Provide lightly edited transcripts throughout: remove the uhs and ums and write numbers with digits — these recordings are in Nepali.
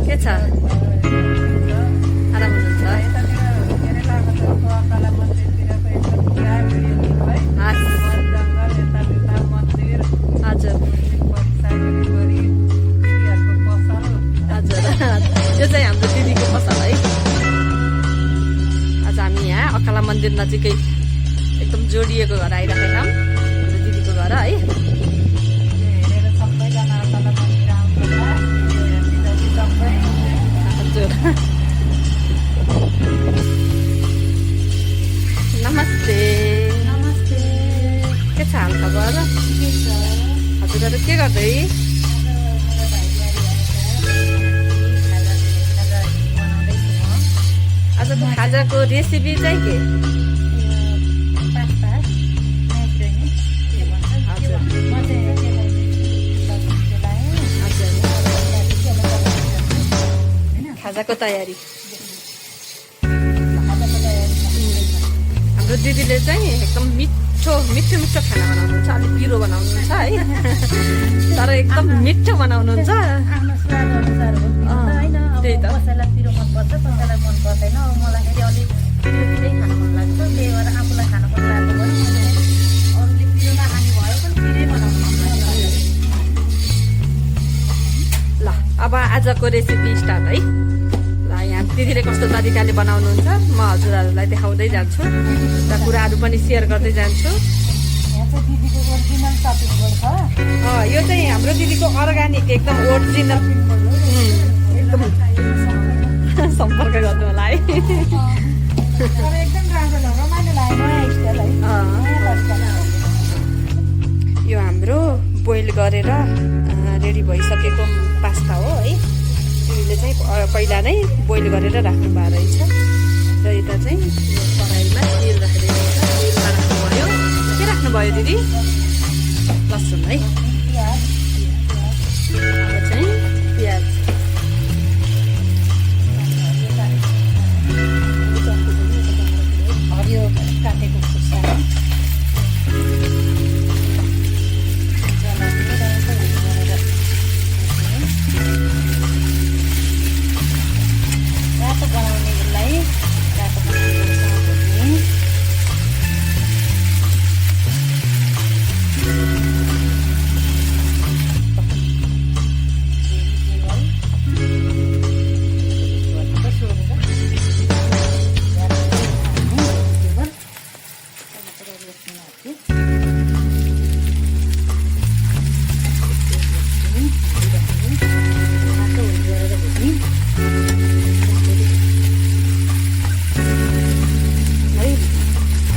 के छ आराम हुनुहुन्छ हजुर हजुर यो चाहिँ हाम्रो दिदीको पसल है आज हामी यहाँ अकाला मन्दिर नजिकै एकदम जोडिएको घर आइराखेका छौँ हाम्रो दिदीको घर है हजुर नमस्ते नमस्ते के छ हाल खबर हजुरहरू के गर्दै आजको खाजाको रेसिपी चाहिँ के खाजाको तयारी हाम्रो दिदीले चाहिँ एकदम मिठो मिठो मिठो खाना बनाउनुहुन्छ अलिक पिरो बनाउनुहुन्छ है तर एकदम मिठो बनाउनुहुन्छ आफ्नो स्वाद अनुसार हो होइन त्यही त कसैलाई पिरो मनपर्छ कसैलाई मन पर्दैन मलाई फेरि अलिक पिरै खान मन लाग्छ त्यही भएर आफूलाई खान मन लाग्यो भने अरूले पिरो नखाने भए पनि पिरै बनाउनु मन लाग्छ ल अब आजको रेसिपी स्टार्ट है ल यहाँ दिदीले कस्तो तरिकाले बनाउनुहुन्छ म हजुरहरूलाई देखाउँदै जान्छु र कुराहरू पनि सेयर गर्दै जान्छु यहाँ चाहिँ दिदीको ओरिजिनल सपिङ बोर्ड छ यो चाहिँ हाम्रो दिदीको अर्ग्यानिक एकदम ओरिजिनल एकदम सम्पर्क गर्नु होला है तर एकदम राम्रो रमाइलो लाग्यो नयाँ स्टाइल है नयाँ तरिकाले यो हाम्रो बोइल गरेर रेडी भइसकेको पास्ता हो है दिदीले चाहिँ पहिला नै बोइल गरेर राख्नु भएको रहेछ र यता चाहिँ यो कराईमा तेल राखेर तेलमा राख्नुभयो के राख्नुभयो दिदी लसुन है अब चाहिँ प्याज हरियो काटेको खुर्सानी रातो बनाउनेलाई रातो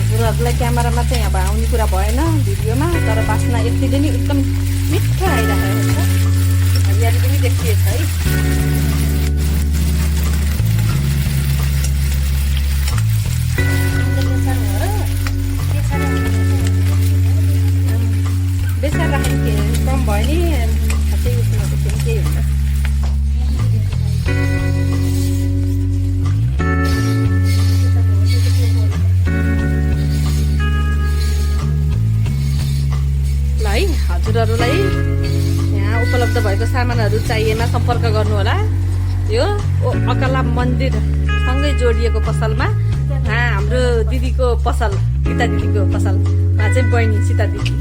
हजुरहरूलाई क्यामेरामा चाहिँ अब आउने कुरा भएन भिडियोमा तर बास्ना यतिले नि एकदम मिठो आइरहेको छ हरियाली पनि देखिएछ है बेसार राखेको कम भयो नि खासै उठ्नु केही हुन्छ हजुरहरूलाई यहाँ उपलब्ध भएको सामानहरू चाहिएमा सम्पर्क गर्नुहोला यो अकाला मन्दिरसँगै जोडिएको पसलमा हाम्रो दिदीको पसल गीता दिदीको पसलमा चाहिँ बहिनी सीता दिदी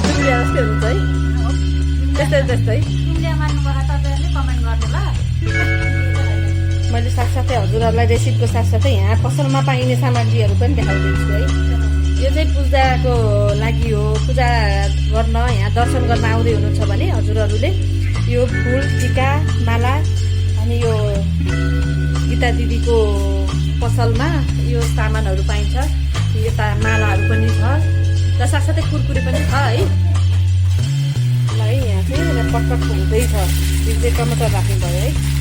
जुम्लिया जस्तै हुन्छ है त्यस्तै त्यस्तै मैले साथसाथै हजुरहरूलाई रेसिपीको साथसाथै यहाँ पसलमा पाइने सामग्रीहरू पनि देखाउँदैछु है यो चाहिँ पूजाको लागि हो पूजा गर्न यहाँ दर्शन गर्न आउँदै हुनुहुन्छ भने हजुरहरूले यो फुल टिका माला अनि यो गीता दिदीको पसलमा यो सामानहरू पाइन्छ यता मालाहरू पनि छ र साथसाथै कुरकुरे पनि छ है ल है यहाँ चाहिँ पटपट हुँदैछ यो चाहिँ टमाटर राख्नु भयो है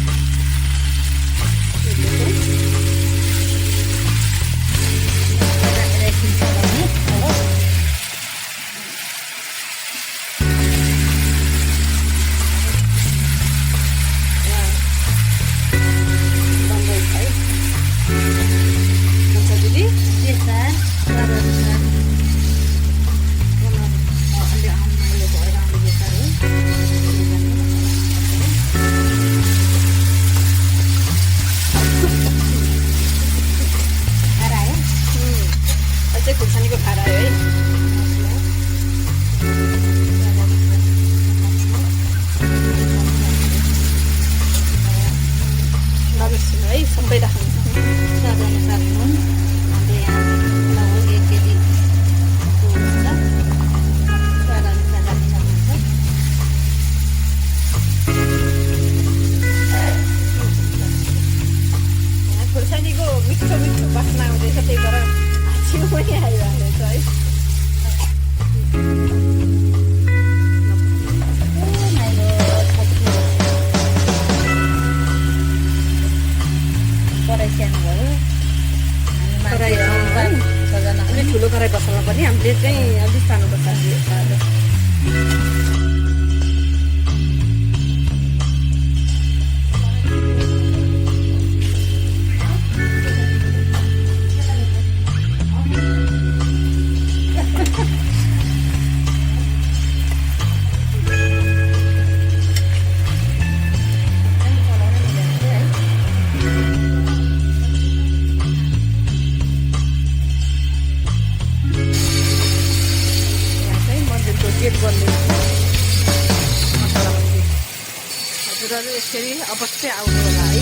हजुरहरू यसरी अवश्य आउनु होला है।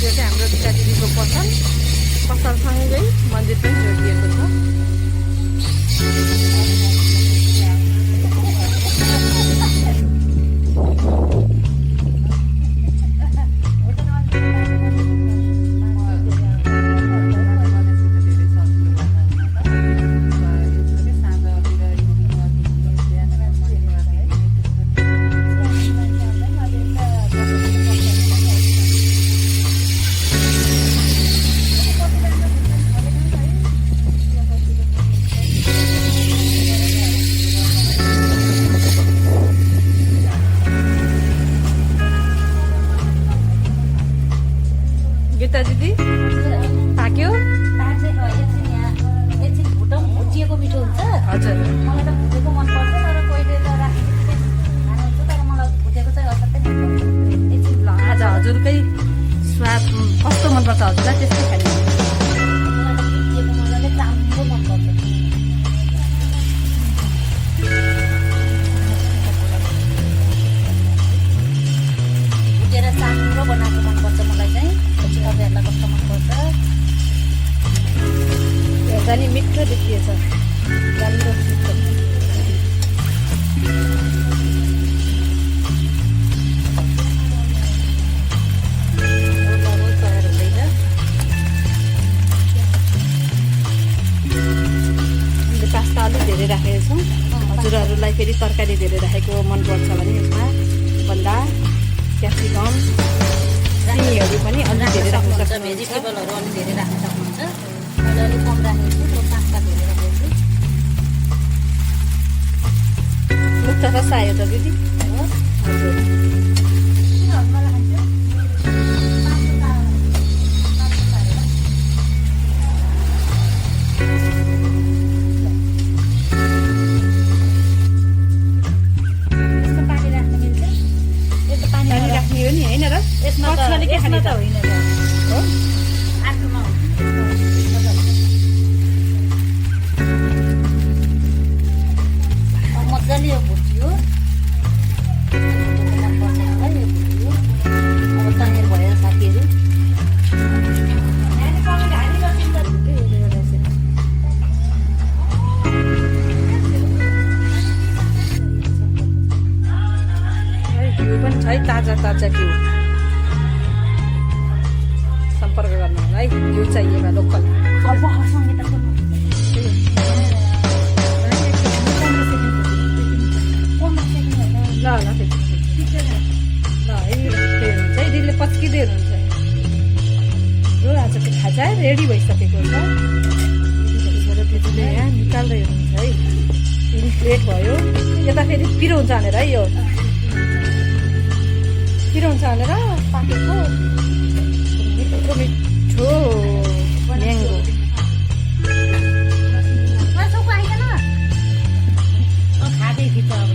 यो चाहिँ हाम्रो रीता दिदीको पसलसँगै मन्दिर पनि जोडिएको छ। गीता दिदी पाक्यो? एकछिन भुटिएको मिठो हुन्छ। हजुर मलाई त भुटेको मनपर्छ, तर कोहीले त राखेको खानुहुन्छ, तर मलाई भुटेको चाहिँ असाध्यै मनपर्छ। एकछिन ल आज हजुरकै स्वाद कस्तो मनपर्छ हजुरलाई त्यस्तै खाने। मलाई त भुटिएको मजाले चाम्रो मनपर्छ। भुटेर चाम्रो बनाएको मनपर्छ मलाई चाहिँ। तपाईँहरूलाई कस्तो मनपर्छ? हेर्दा नि मिठो देखिएछ, राम्रो मिठो। तयार हुँदैछ। हामीले पास्ता अलिक धेरै राखेको छौँ। हजुरहरूलाई फेरि तरकारी धेरै राखेको मनपर्छ भने यसमा बन्दा क्याप्सिकम सिमीहरू पनि अलिक धेरै राख्नु सक्नुहुन्छ। भेजिटेबलहरू अलिक धेरै राख्न सक्नुहुन्छ। मैले अलिक कम राखेको छु, त्यो पास्ता धेरै राखेको छु। मुख त कस्तो आयो त दिदी? हजुर पानी राख्ने हो नि होइन र? यसमा त होइन हो आठमा मजाले यो भुट्यो। मनपर्छ मलाई यो भुट्यो। अब तयार भयो साथीहरू। घिउ पनि छ है, ताजा ताजा घिउ। सम्पर्क गर्नु होला है, घिउ चाहिएमा लोकल। ल ल ल है हुन्छ है, दिदीले पच्किँदै हुनुहुन्छ। हाम्रो आजको खाजा रेडी भइसकेको छ। दिदीले यहाँ निकाल्दै हुनुहुन्छ है। 3 प्लेट भयो। यता फेरि पिरो हुन्छ भनेर है, यो पिरो हुन्छ भनेर पाकेको मिठो मिठो म्याङ्गो। खाँदै खिच्छ अब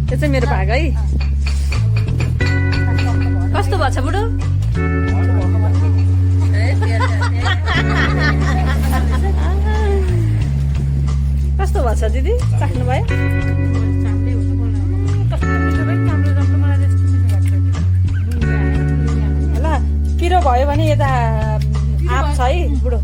त्यो चाहिँ मेरो भाग है। कस्तो भएको छ बुढो? कस्तो भएको छ दिदी, चाख्नुभयो? ल पिरो भयो भने यता आँप छ है बुढो।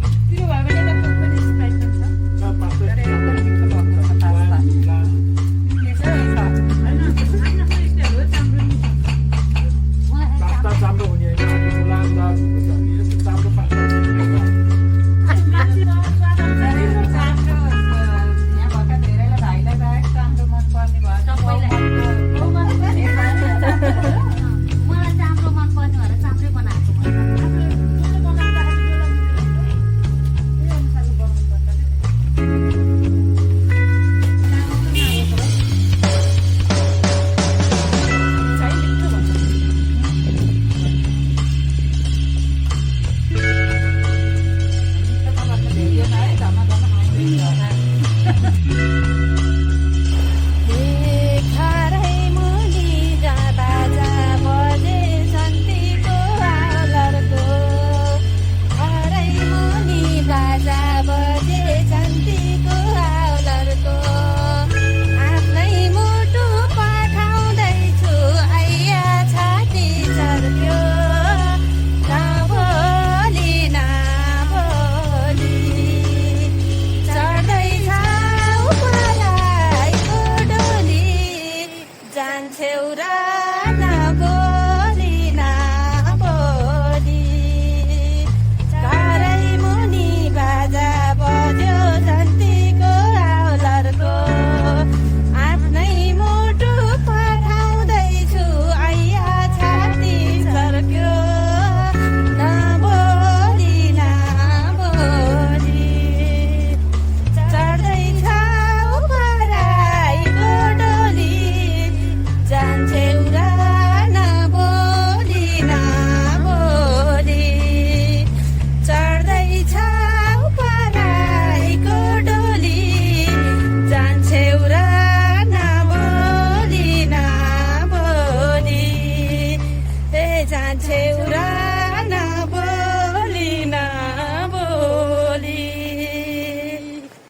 छेउरा